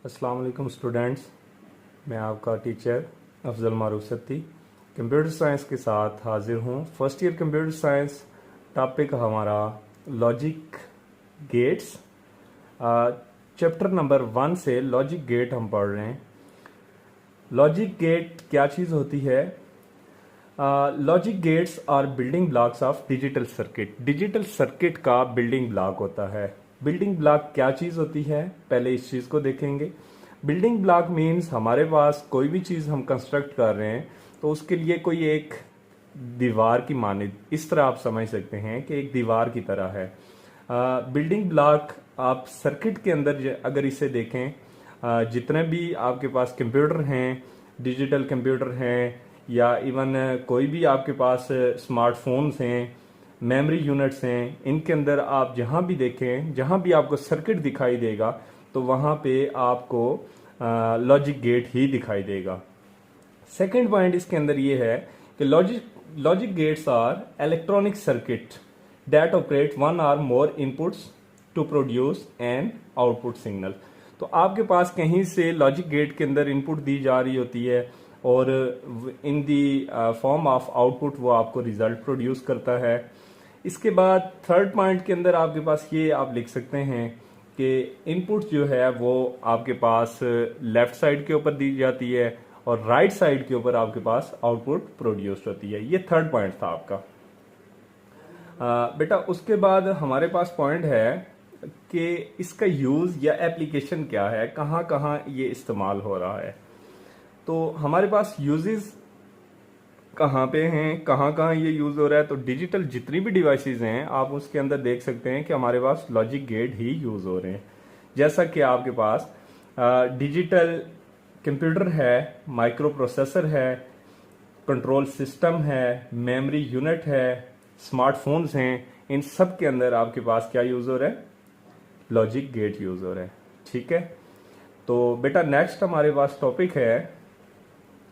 अस्सलाम वालेकुम स्टूडेंट्स, मैं आपका टीचर अफजल मारूफ सत्ती कंप्यूटर साइंस के साथ हाजिर हूँ। First year computer science topic हमारा लॉजिक गेट्स, चैप्टर नंबर 1 से लॉजिक गेट हम पढ़ रहे हैं। लॉजिक गेट क्या चीज़ होती है? Logic gates are building blocks of digital circuit. Digital circuit का बिल्डिंग ब्लॉक होता है। बिल्डिंग ब्लॉक क्या चीज़ होती है, पहले इस चीज़ को देखेंगे। बिल्डिंग ब्लॉक मीन्स हमारे पास कोई भी चीज़ हम कंस्ट्रक्ट कर रहे हैं तो उसके लिए कोई एक दीवार की मानिंद, इस तरह आप समझ सकते हैं कि एक दीवार की तरह है। बिल्डिंग ब्लॉक आप सर्किट के अंदर अगर इसे देखें, जितने भी आपके पास कंप्यूटर हैं, डिजिटल कंप्यूटर हैं या इवन कोई भी आपके पास स्मार्टफोन्स हैं, मेमोरी यूनिट्स हैं, इनके अंदर आप जहाँ भी देखें, जहाँ भी आपको सर्किट दिखाई देगा तो वहाँ पे आपको लॉजिक गेट ही दिखाई देगा। सेकंड पॉइंट इसके अंदर ये है कि logic gates are electronic circuit that operate one और more inputs to produce an output signal. तो आपके पास कहीं से लॉजिक गेट के अंदर इनपुट दी जा रही होती है और इन दी फॉर्म ऑफ आउटपुट वो आपको रिजल्ट प्रोड्यूस करता है। इसके बाद थर्ड पॉइंट के अंदर आपके पास ये आप लिख सकते हैं कि इनपुट जो है वो आपके पास लेफ्ट साइड के ऊपर दी जाती है और राइट साइड के ऊपर आपके पास आउटपुट प्रोड्यूस होती है। ये थर्ड पॉइंट था आपका। बेटा उसके बाद हमारे पास पॉइंट है कि इसका यूज या एप्लीकेशन क्या है, कहाँ कहाँ ये इस्तेमाल हो रहा है। तो हमारे पास यूजेस कहाँ पे हैं, कहाँ कहाँ ये यूज हो रहा है। तो डिजिटल जितनी भी डिवाइसेस हैं आप उसके अंदर देख सकते हैं कि हमारे पास लॉजिक गेट ही यूज हो रहे हैं। जैसा कि आपके पास डिजिटल कंप्यूटर है, माइक्रो प्रोसेसर है, कंट्रोल सिस्टम है, मेमोरी यूनिट है, स्मार्टफोन्स हैं, इन सब के अंदर आपके पास क्या यूज हो रहा है? लॉजिक गेट यूज हो रहा है। ठीक है, तो बेटा नेक्स्ट हमारे पास टॉपिक है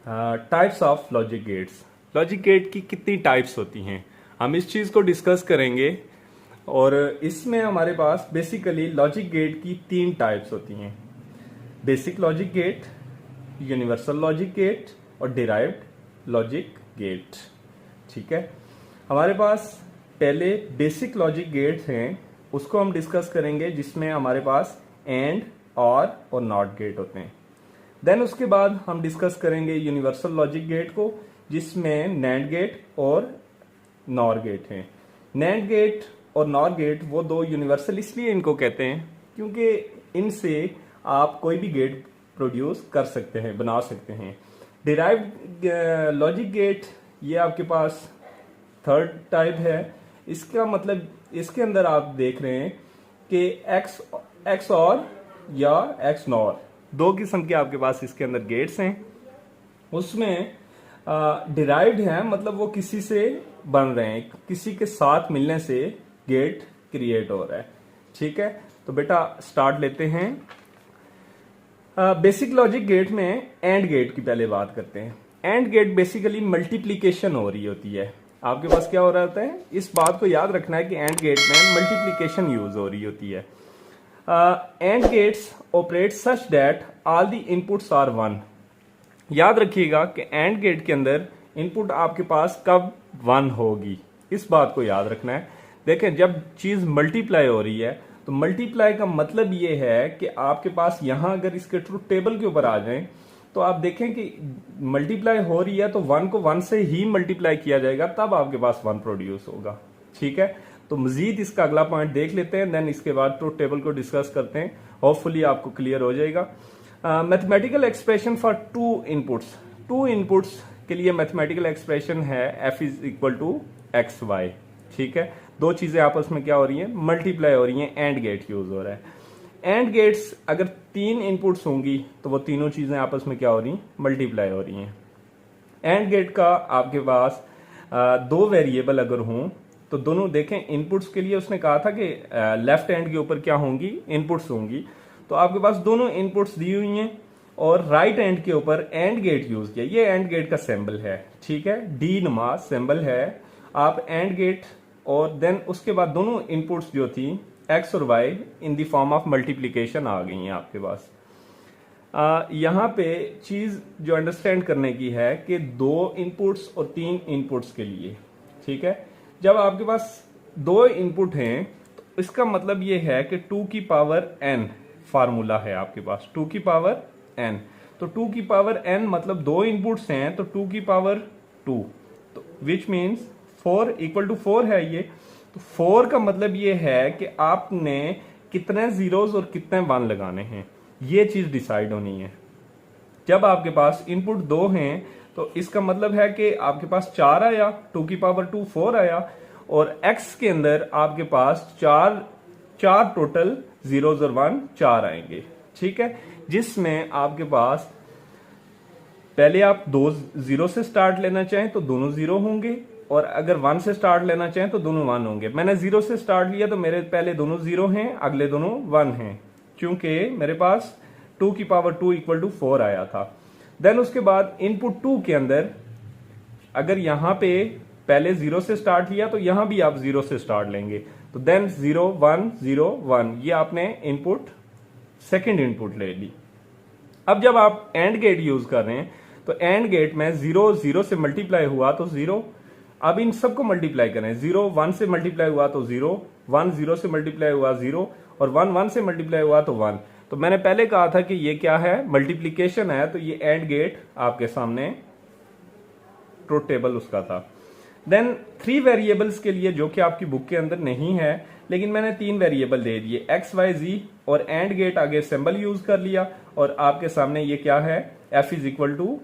types of logic gates. Logic gate की कितनी टाइप्स होती हैं, हम इस चीज को डिस्कस करेंगे। और इसमें हमारे पास बेसिकली लॉजिक गेट की 3 टाइप्स होती हैं: basic logic gate, universal logic gate और डिराइव्ड लॉजिक गेट। ठीक है, हमारे पास पहले बेसिक लॉजिक गेट हैं, उसको हम डिस्कस करेंगे, जिसमें हमारे पास एंड और नॉट गेट होते हैं। देन उसके बाद हम डिस्कस करेंगे यूनिवर्सल लॉजिक गेट को, जिसमें नैंड गेट और नॉर गेट हैं। नैंड गेट और नॉर गेट वो 2 यूनिवर्सल इसलिए इनको कहते हैं क्योंकि इनसे आप कोई भी गेट प्रोड्यूस कर सकते हैं, बना सकते हैं। डिराइव्ड लॉजिक गेट ये आपके पास थर्ड टाइप है। इसका मतलब इसके अंदर आप देख रहे हैं कि एक्स और या एक्स नॉर 2 किस्म के आपके पास इसके अंदर गेट्स हैं। उसमें डिराइव्ड है, मतलब वो किसी से बन रहे हैं, किसी के साथ मिलने से गेट क्रिएट हो रहा है। ठीक है, तो बेटा स्टार्ट लेते हैं। बेसिक लॉजिक गेट में एंड गेट की पहले बात करते हैं। एंड गेट बेसिकली मल्टीप्लीकेशन हो रही होती है। आपके पास क्या हो रहा होता है, इस बात को याद रखना है कि एंड गेट में मल्टीप्लीकेशन यूज हो रही होती है। And gates operate such that all the inputs are 1। याद रखिएगा कि एंड गेट के अंदर इनपुट आपके पास कब 1 होगी, इस बात को याद रखना है। देखें, जब चीज मल्टीप्लाई हो रही है तो मल्टीप्लाई का मतलब ये है कि आपके पास यहां अगर इसके ट्रुथ टेबल के ऊपर आ जाएं तो आप देखें कि मल्टीप्लाई हो रही है तो 1 को 1 से ही मल्टीप्लाई किया जाएगा, तब आपके पास 1 प्रोड्यूस होगा। ठीक है, तो मजीद इसका अगला पॉइंट देख लेते हैं, देन इसके बाद ट्रुथ टेबल को डिस्कस करते हैं। होपफुली आपको क्लियर हो जाएगा। Mathematical expression for 2 inputs. 2 inputs के लिए मैथमेटिकल एक्सप्रेशन है f is equal to x y. ठीक है, 2 चीजें आपस में क्या हो रही हैं? मल्टीप्लाई हो रही हैं। एंड गेट यूज हो रहा है। एंड गेट्स अगर 3 इनपुट्स होंगी तो वो तीनों चीजें आपस में क्या हो रही हैं? मल्टीप्लाई हो रही हैं। एंड गेट का आपके पास 2 वेरिएबल अगर हों तो दोनों देखें, इनपुट्स के लिए उसने कहा था कि लेफ्ट हैंड के ऊपर क्या होंगी? इनपुट्स होंगी। तो आपके पास दोनों इनपुट्स दी हुई हैं और राइट हैंड के ऊपर एंड गेट यूज किया। ये एंड गेट का सिंबल है। ठीक है, डी नुमा सिंबल है। आप एंड गेट और देन उसके बाद दोनों इनपुट्स जो थी एक्स और y in the form of multiplication आ गई हैं आपके पास। यहाँ पे चीज जो अंडरस्टैंड करने की है कि 2 इनपुट्स और 3 इनपुट्स के लिए, ठीक है, जब आपके पास 2 इनपुट हैं तो इसका मतलब ये है कि 2 की पावर n फार्मूला है आपके पास, 2 की पावर n। तो 2 की पावर n मतलब 2 इनपुट्स हैं तो 2 की पावर 2, तो विच मीन्स 4 इक्वल टू 4 है ये। तो 4 का मतलब ये है कि आपने कितने जीरोस और कितने 1 लगाने हैं, ये चीज डिसाइड होनी है। जब आपके पास इनपुट 2 हैं तो इसका मतलब है कि आपके पास 4 आया, 2 की पावर 2 4 आया, और x के अंदर आपके पास 4 टोटल जीरोस और 1 4 आएंगे, ठीक है, जिसमें आपके पास पहले आप 2 0 से स्टार्ट लेना चाहें तो दोनों 0 होंगे, और अगर 1 से स्टार्ट लेना चाहें तो दोनों 1 होंगे। मैंने 0 से स्टार्ट लिया तो मेरे पहले दोनों 0 हैं, अगले दोनों 1 हैं, क्योंकि मेरे पास 2 की पावर 2 इक्वल टू 4 आया था। देन उसके बाद इनपुट 2 के अंदर अगर यहां पे पहले 0 से स्टार्ट लिया तो यहां भी आप 0 से स्टार्ट लेंगे, तो देन 0 1 0 1, ये आपने इनपुट सेकंड इनपुट ले ली। अब जब आप एंड गेट यूज कर रहे हैं तो एंड गेट में 0 0 से मल्टीप्लाई हुआ तो 0, अब इन सबको मल्टीप्लाई करें, 0 1 से मल्टीप्लाई हुआ तो 0, 1 0 से मल्टीप्लाई हुआ 0, और 1 1 से मल्टीप्लाई हुआ तो 1। तो मैंने पहले कहा था कि ये क्या है, मल्टीप्लीकेशन है, तो ये एंड गेट आपके सामने ट्रुथ टेबल उसका था। देन 3 वेरिएबल्स के लिए जो कि आपकी बुक के अंदर नहीं है, लेकिन मैंने 3 वेरिएबल दे दिए x y z, और एंड गेट आगे सिंबल यूज कर लिया, और आपके सामने ये क्या है, f is equal to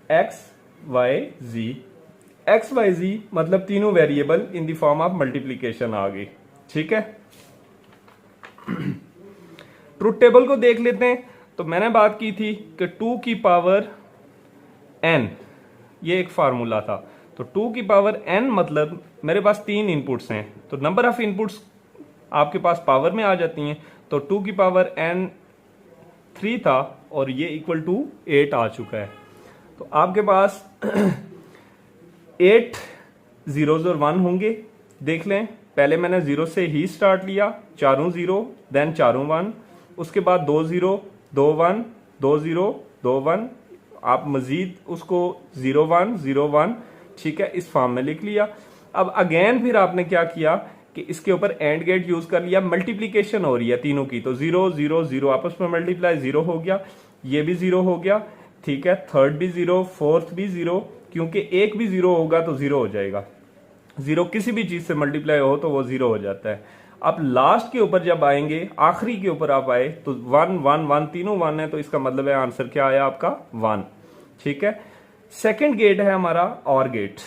x y z। x y z मतलब तीनों variable in the form of multiplication आ गई, ठीक है। ट्रुथ टेबल को देख लेते हैं। तो मैंने बात की थी कि 2 की पावर n, ये एक फार्मूला था, तो 2 की पावर n मतलब मेरे पास 3 इनपुट्स हैं, तो नंबर ऑफ इनपुट्स आपके पास पावर में आ जाती हैं, तो 2 की पावर n 3 था और ये इक्वल टू 8 आ चुका है। तो आपके पास 8 जीरोस और 1 होंगे। देख लें, पहले मैंने 0 से ही स्टार्ट लिया, चारों 0, देन चारों 1, उसके बाद 2 0 2 1 2 0 2 1, आप मजीद उसको 0 1 0 1, ठीक है, इस फॉर्म में लिख लिया। अब अगेन फिर आपने क्या किया कि इसके ऊपर एंड गेट यूज कर लिया, मल्टीप्लीकेशन हो रही है तीनों की, तो 0 0 0 आपस में मल्टीप्लाई, 0 हो गया, ये भी 0 हो गया, ठीक है, थर्ड भी 0, फोर्थ भी 0, क्योंकि एक भी 0 होगा तो 0 हो जाएगा, 0 किसी भी चीज से मल्टीप्लाई हो तो वो 0 हो जाता है। अब लास्ट के ऊपर जब आएंगे, आखिरी के ऊपर आप आए तो 1 1 1 तीनों 1 है, तो इसका मतलब है आंसर क्या आया आपका 1, ठीक है। सेकंड गेट है हमारा और गेट।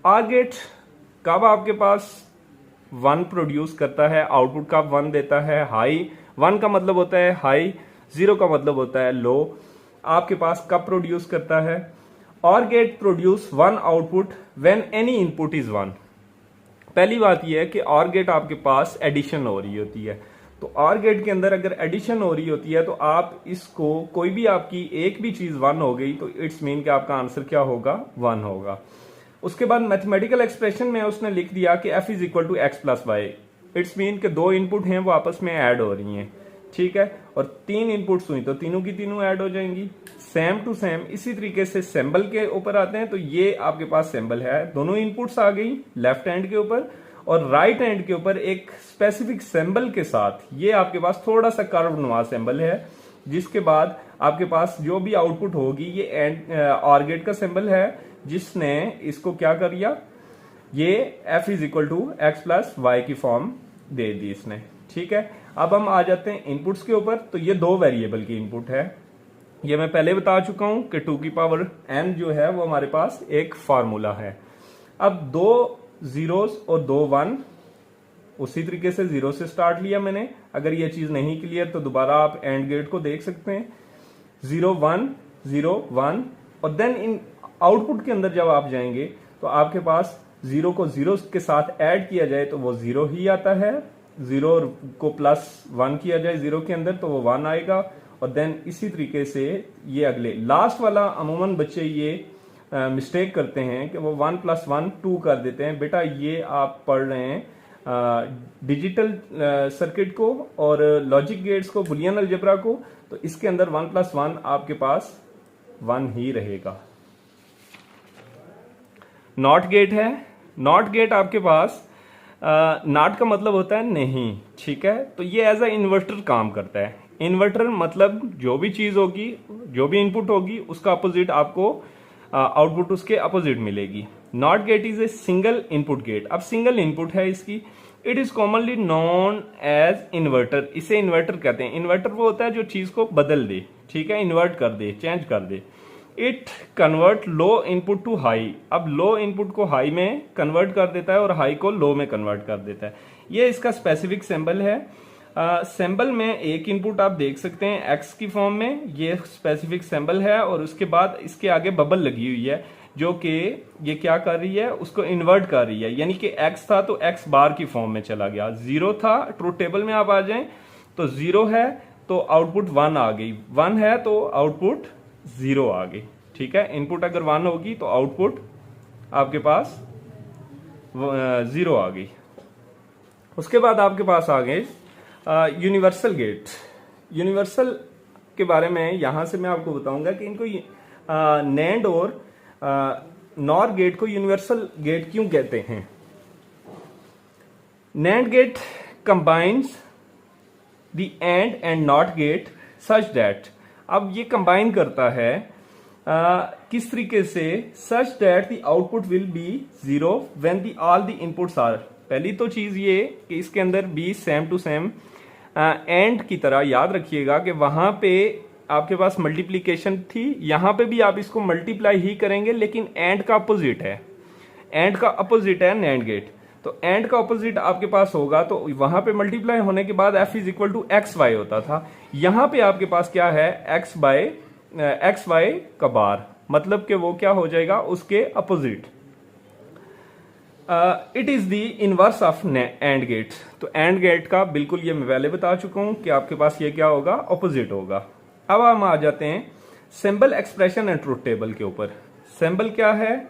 आर गेट कब आपके पास 1 प्रोड्यूस करता है, आउटपुट का 1 देता है, हाई, 1 का मतलब होता है हाई, 0 का मतलब होता है लो, आपके पास कब प्रोड्यूस करता है। और gate produce 1 output when any input is 1। पहली बात यह है कि और गेट आपके पास एडिशन हो रही होती है, तो और गेट के अंदर अगर एडिशन हो रही होती है तो आप इसको, कोई भी आपकी एक भी चीज 1 हो गई तो इट्स मीन कि आपका आंसर क्या होगा, 1 होगा। उसके बाद मैथमेटिकल एक्सप्रेशन में उसने लिख दिया कि f is equal to x plus y, it's mean कि 2 इनपुट हैं वो आपस में ऐड हो रही हैं, ठीक है, और 3 इनपुट्स हुई तो तीनों की तीनों ऐड हो जाएंगी, सेम टू सेम। इसी तरीके से सिंबल के ऊपर आते हैं, तो ये आपके पास सिंबल है, दोनों इनपुट्स आ गई लेफ्ट हैंड के ऊपर, और राइट हैंड के ऊपर एक स्पेसिफिक सिंबल के साथ ये आपके पास थोड़ा सा कर्व नुमा सिंबल है, जिसके बाद आपके पास जो भी आउटपुट होगी ये एंड और गेट का सिंबल है, जिसने इसको क्या कर दिया, ये f is equal to x plus y की फॉर्म दे दी इसने, ठीक है। अब हम आ जाते हैं इनपुट्स के ऊपर। तो ये 2 वेरिएबल की इनपुट है, ये मैं पहले बता चुका हूं कि 2 की पावर n जो है वो हमारे पास एक फार्मूला है। अब 2 जीरोस और 2 1, उसी तरीके से 0 से स्टार्ट लिया मैंने। अगर ये चीज नहीं क्लियर तो दोबारा आप एंड गेट को देख सकते हैं, 0 1 0 1, और देन इन आउटपुट के अंदर जब आप जाएंगे तो आपके पास 0 को 0 के साथ ऐड किया जाए तो वो 0 ही आता है, 0 को प्लस 1 किया जाए 0 के अंदर तो वो 1 आएगा, और देन इसी तरीके से ये अगले लास्ट वाला। अमूमन बच्चे ये मिस्टेक करते हैं कि वो 1 + 1 2 कर देते हैं। बेटा ये आप पढ़ रहे हैं डिजिटल सर्किट को और लॉजिक गेट्स को, बुलियन अलजेब्रा को, तो इसके अंदर 1+1 आपके पास 1 ही रहेगा। नॉट गेट है। नॉट गेट आपके पास नॉट का मतलब होता है नहीं, ठीक है, तो ये एज अ इन्वर्टर काम करता है। इन्वर्टर मतलब जो भी चीज होगी, जो भी इनपुट होगी, उसका अपोजिट आपको आउटपुट उसके अपोजिट मिलेगी। Not gate is a single input gate. अब सिंगल इनपुट है इसकी, it is commonly known as inverter. इसे इन्वर्टर कहते हैं। इन्वर्टर वो होता है जो चीज को बदल दे, ठीक है, इन्वर्ट कर दे, चेंज कर दे। It convert low input to high. अब लो इनपुट को हाई में कन्वर्ट कर देता है और हाई को लो में कन्वर्ट कर देता है। ये इसका स्पेसिफिक सिंबल है। सिंबल में एक इनपुट आप देख सकते हैं एक्स की फॉर्म में, ये स्पेसिफिक सिंबल है, और उसके बाद इसके आगे बबल लगी हुई है जो कि ये क्या कर रही है, उसको इन्वर्ट कर रही है। यानी कि एक्स था तो एक्स बार की फॉर्म में चला गया, 0 था, ट्रूथ टेबल में आप आ जाएं तो 0 है तो आउटपुट 1 आ गई, 1 है तो आउटपुट 0 आ गई, ठीक है। इनपुट अगर 1 होगी तो आउटपुट आपके पास 0 आ गई। उसके बाद आपके पास आ गए यूनिवर्सल गेट। यूनिवर्सल के बारे में यहां से मैं आपको बताऊंगा कि इनको नैंड और नॉर गेट को यूनिवर्सल गेट क्यों कहते हैं। Nand gate combines the and not gate such that. अब ये कंबाइन करता है किस तरीके से, such that the output will be 0 when the all the inputs are. पहली तो चीज ये कि इसके अंदर बी सेम टू सेम एंड की तरह, याद रखिएगा कि वहां पे आपके पास मल्टीप्लीकेशन थी, यहां पे भी आप इसको मल्टीप्लाई ही करेंगे, लेकिन एंड का अपोजिट है। एंड का अपोजिट है नैंड गेट, तो एंड का अपोजिट आपके पास होगा तो वहां पे मल्टीप्लाई होने के बाद f is equal to x y होता था। यहां पे आपके पास क्या है, एक्स वाई का बार, मतलब कि वो क्या हो जाएगा, उसके opposite. It is the inverse of and gate. तो एंड गेट का बिल्कुल ये मैं पहले बता चुका हूं कि आपके पास ये क्या होगा, अपोजिट होगा। अब हम आ जाते हैं symbol, expression and truth table के ऊपर। सिंबल क्या है,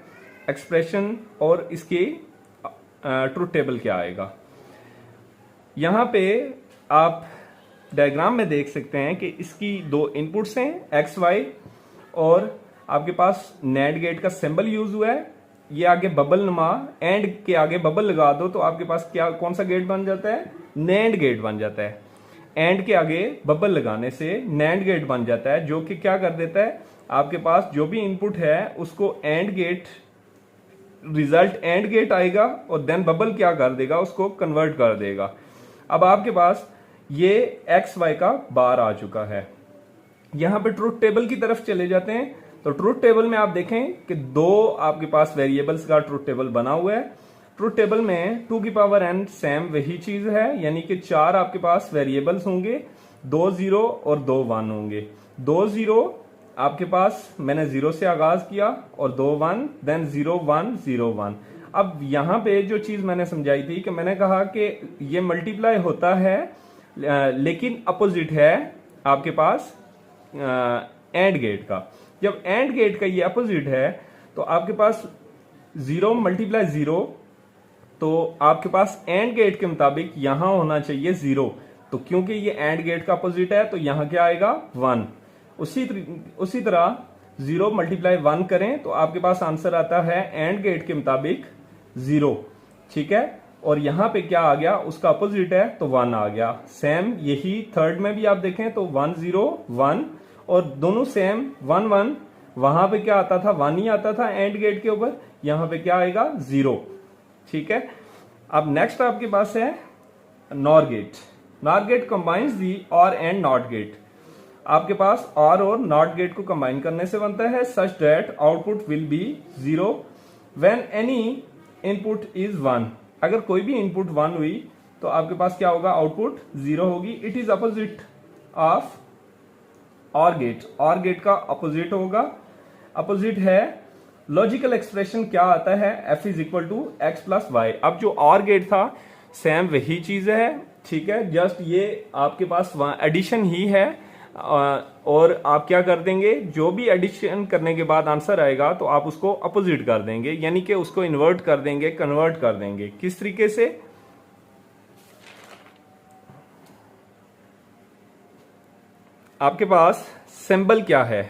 एक्सप्रेशन और इसकी ट्रूथ टेबल क्या आएगा। यहां पे आप डायग्राम में देख सकते हैं कि इसकी 2 इनपुट्स हैं एक्स वाई, और आपके पास नैंड गेट का सिंबल यूज हुआ है। ये आगे बबल नुमा, एंड के आगे बबल लगा दो तो आपके पास क्या, कौन सा गेट बन जाता है, नैंड गेट बन जाता है। एंड के आगे बबल लगाने से नैंड गेट बन जाता है, जो कि क्या कर देता है, आपके पास जो भी इनपुट है उसको and gate, result and gate आएगा और देन बबल क्या कर देगा, उसको कन्वर्ट कर देगा। अब आपके पास ये एक्स वाई का बार आ चुका है। यहां पे ट्रूथ टेबल की तरफ चले जाते हैं, तो ट्रूथ टेबल में आप देखें कि 2 आपके पास वेरिएबल्स का ट्रूथ टेबल बना हुआ है। ट्रूथ टेबल में 2 की पावर n सेम वही चीज है, यानी कि 4 आपके पास वेरिएबल्स होंगे, 2 0 और 2 1 होंगे। 2 0 आपके पास मैंने 0 से आगाज किया और 2 1, देन 0 1 0 1। अब यहां पे जो चीज मैंने समझाई थी कि मैंने कहा कि ये मल्टीप्लाई होता है लेकिन अपोजिट है आपके पास एंड गेट का। जब एंड गेट का ये अपोजिट है तो आपके पास 0 मल्टीप्लाई 0, तो आपके पास एंड गेट के मुताबिक यहां होना चाहिए 0, तो क्योंकि ये एंड गेट का अपोजिट है तो यहां क्या आएगा 1। उसी तरह 0 मल्टीप्लाई 1 करें तो आपके पास आंसर आता है एंड गेट के मुताबिक 0, ठीक है। और यहां पे क्या आ गया, उसका अपोजिट है तो 1 आ गया। सेम यही थर्ड में भी आप देखें तो 1 0 1, और दोनों सेम 1 1, वहां पे क्या आता था, 1 ही आता था एंड गेट के ऊपर, यहां पे क्या आएगा 0, ठीक है। अब नेक्स्ट आपके पास है NOR gate. NOR gate combines the और एंड नॉट गेट। आपके पास और नॉट गेट को कंबाइन करने से बनता है such that output will be 0 when any input is 1। अगर कोई भी इनपुट 1 हुई तो आपके पास क्या होगा, आउटपुट 0 होगी। इट इज अपोजिट ऑफ और गेट। और गेट का अपोजिट होगा, अपोजिट है। लॉजिकल एक्सप्रेशन क्या आता है, f is equal to x plus y. अब जो और गेट था सेम वही चीज है, ठीक है, जस्ट ये आपके पास एडिशन ही है। और आप क्या कर देंगे, जो भी एडिशन करने के बाद आंसर आएगा तो आप उसको अपोजिट कर देंगे, यानी कि उसको इन्वर्ट कर देंगे, कन्वर्ट कर देंगे। किस तरीके से, आपके पास सिंबल क्या है,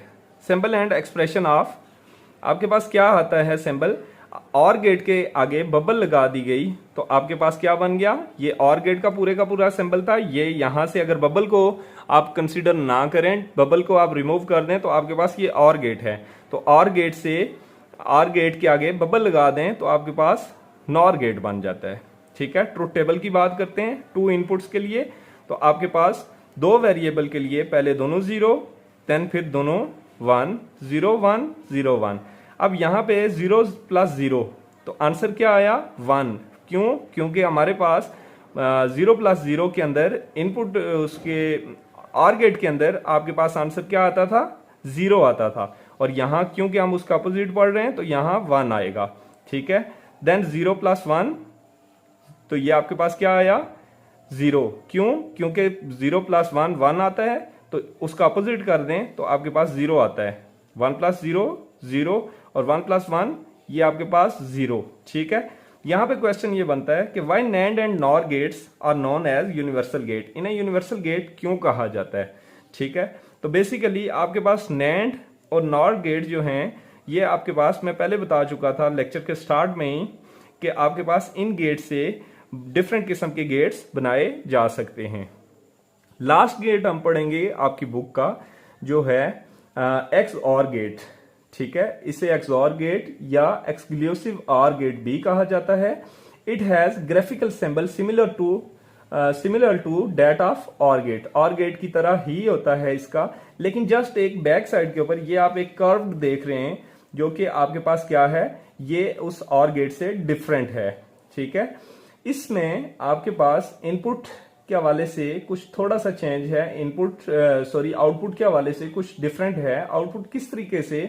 सिंबल एंड एक्सप्रेशन ऑफ, आपके पास क्या आता है सिंबल, और गेट के आगे बबल लगा दी गई तो आपके पास क्या बन गया, ये और गेट का पूरा सिंबल था। ये यहां से अगर बबल को आप कंसीडर ना करें, बबल को आप रिमूव कर दें तो आपके पास ये और गेट है। तो और गेट से और गेट के आगे बबल लगा दें तो आपके पास नॉर गेट बन जाता है। ठीक है, ट्रुथ टेबल की बात करते हैं 2 इनपुट्स के लिए। तो आपके पास 2 वेरिएबल के लिए पहले दोनों 0, देन फिर दोनों 1, 0 1 0 1। अब यहाँ पे 0 + 0 तो आंसर क्या आया 1। क्यों? क्योंकि हमारे पास 0 + 0 के अंदर इनपुट उसके और गेट के अंदर आपके पास आंसर क्या आता था, 0 आता था। और यहाँ क्योंकि हम उसका अपोजिट पढ़ रहे हैं तो यहाँ 1 आएगा। ठीक है, देन 0 + 1 तो ये आपके पास क्या आया 0। क्यों? क्योंकि 0 + 1 1 आता है, तो उसका अपोजिट कर दें तो आपके पास 0 आता है। 1 + 0 0 और 1 + 1 ये आपके पास 0। ठीक है, यहां पे क्वेश्चन ये बनता है कि why nand and nor gates are known as universal gate, इन्हें यूनिवर्सल गेट क्यों कहा जाता है। ठीक है, तो बेसिकली आपके पास नैंड और नॉर गेट जो हैं ये आपके पास, मैं पहले बता चुका था लेक्चर के स्टार्ट में ही, कि आपके पास इन गेट से डिफरेंट किस्म के गेट्स बनाए जा सकते हैं। लास्ट गेट हम पढ़ेंगे आपकी बुक का जो है एक्स और गेट। ठीक है, इसे एक्स और गेट या एक्सक्लूसिव और गेट भी कहा जाता है। It has graphical symbol similar to that of और गेट की तरह ही होता है इसका, लेकिन जस्ट एक बैक साइड के ऊपर ये आप एक कर्व देख रहे हैं जो कि आपके पास क्या है, ये उस और गेट से डिफरेंट है। ठीक है, इसमें आपके पास इनपुट के हवाले से कुछ थोड़ा सा चेंज है, आउटपुट के हवाले से कुछ डिफरेंट है। आउटपुट किस तरीके से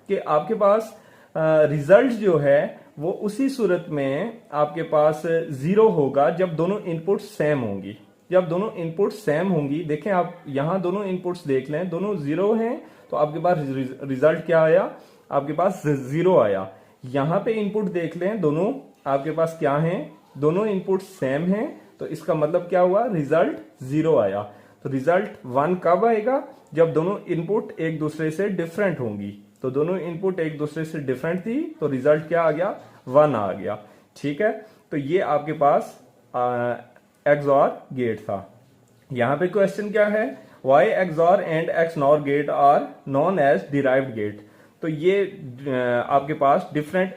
कि आपके पास रिजल्ट जो है वो उसी सूरत में आपके पास 0 होगा जब दोनों इनपुट सेम होंगी। जब दोनों इनपुट सेम होंगी, देखें आप यहां दोनों इनपुट्स देख लें, दोनों 0 हैं तो आपके पास रिजल्ट क्या आया, आपके पास 0 आया। यहां पे इनपुट देख लें, दोनों आपके पास क्या हैं, दोनों इनपुट सेम हैं, तो इसका मतलब क्या हुआ, रिजल्ट 0 आया। तो रिजल्ट 1 कब आएगा, जब दोनों इनपुट एक दूसरे से डिफरेंट होंगी। तो दोनों इनपुट एक दूसरे से डिफरेंट थी तो रिजल्ट क्या आ गया, 1 आ गया। ठीक है, तो ये आपके पास XOR गेट था। यहां पे क्वेश्चन क्या है, why XOR and X NOR gate are known as derived gate. तो ये आपके पास डिफरेंट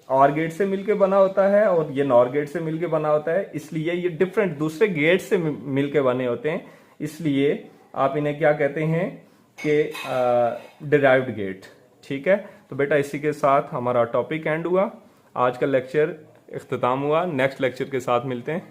और गेट से मिलके बना होता है और ये नॉर गेट से मिलके बना होता है, इसलिए ये डिफरेंट दूसरे गेट से मिलके बने होते हैं, इसलिए आप इन्हें क्या कहते हैं कि डिराइव्ड गेट। ठीक है, तो बेटा इसी के साथ हमारा टॉपिक एंड हुआ, आज का लेक्चर इख्तिताम हुआ। नेक्स्ट लेक्चर के साथ मिलते हैं।